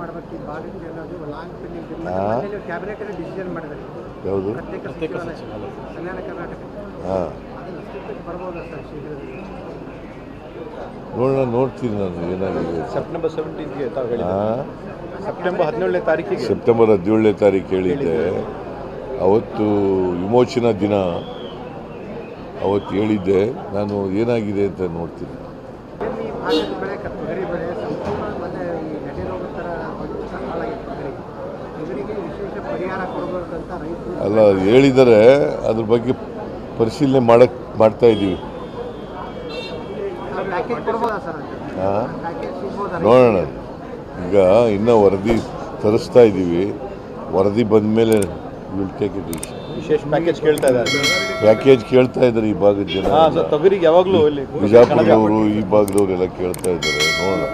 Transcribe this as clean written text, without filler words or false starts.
ಮಾಡಬೇಕು ಈ ಭಾಗಕ್ಕೆ ಅನ್ನೋದು ಲಾಂಗ್ ಪೆಂಡಿಂಗ್ ಬಿಲ್ ಕ್ಯಾಬಿನೆಟ್ ಅಲ್ಲಿ ಡಿಸಿಷನ್ ಮಾಡಿದ್ದಾರೆ. ಯಾವುದು ಪ್ರತ್ಯೇಕ ಕಲ್ಯಾಣ ಕರ್ನಾಟಕ ಅದನ್ನು ಅಸ್ತಿತ್ವಕ್ಕೆ ಬರ್ಬೋದಾ ಸರ್ ಶೀಘ್ರದಲ್ಲಿ? ನೋಡ್ತೀನಿ ನಾನು ಏನಾಗಿದೆ. ಸೆಪ್ಟೆಂಬರ್ 17ಗೆ ತಾವು ಹೇಳಿದ್ದೆ. ಸೆಪ್ಟೆಂಬರ್ 17ನೇ ತಾರೀಕಿಗೆ ಸೆಪ್ಟೆಂಬರ್ 17ನೇ ತಾರೀಕು ಹೇಳಿದ್ದೆ. ಅವತ್ತು ವಿಮೋಚನಾ ದಿನ ಅವತ್ತು ಹೇಳಿದ್ದೆ. ನಾನು ಏನಾಗಿದೆ ಅಂತ ನೋಡ್ತೀನಿ. ಈ ಭಾಗದ ಬೆಳೆ ತೊಗರಿ ಬೆಳೆ ಸಂಪೂರ್ಣ ಮತ್ತೆ ಈ ನೆರೆ ರೋಗ ಥರ ಹಾಳಾಗಿತ್ತು. ತೊಗರಿಗೆ ವಿಶೇಷ ಪರಿಹಾರ ಕೊಡಬೇಕಂತ ರೈತರು ಅಲ್ಲ ಹೇಳಿದರೆ ಅದ್ರ ಬಗ್ಗೆ ಪರಿಶೀಲನೆ ಮಾಡ್ತಾ ಇದ್ದೀವಿ. ಪ್ಯಾಕೇಜ್ ಕೊಡ್ಬೋದಾ ಸರ್? ಪ್ಯಾಕೇಜ್ ಸಿಗ್ಬೋದಾ? ನೋಡೋಣ. ಈಗ ಇನ್ನೂ ವರದಿ ತರಿಸ್ತಾ ಇದ್ದೀವಿ. ವರದಿ ಬಂದ ಮೇಲೆ ವಿಶೇಷ ಪ್ಯಾಕೇಜ್ ಕೇಳ್ತಾ ಇದ್ದಾರೆ. ಪ್ಯಾಕೇಜ್ ಕೇಳ್ತಾ ಇದ್ದಾರೆ ಈ ಭಾಗದ ಜನ. ತೊಗರಿಗೆ ಯಾವಾಗಲೂ ಬಿಜಾಪುರದವರು ಈ ಭಾಗದವರೆಲ್ಲ ಕೇಳ್ತಾ ಇದ್ದಾರೆ. ನೋಡೋಣ.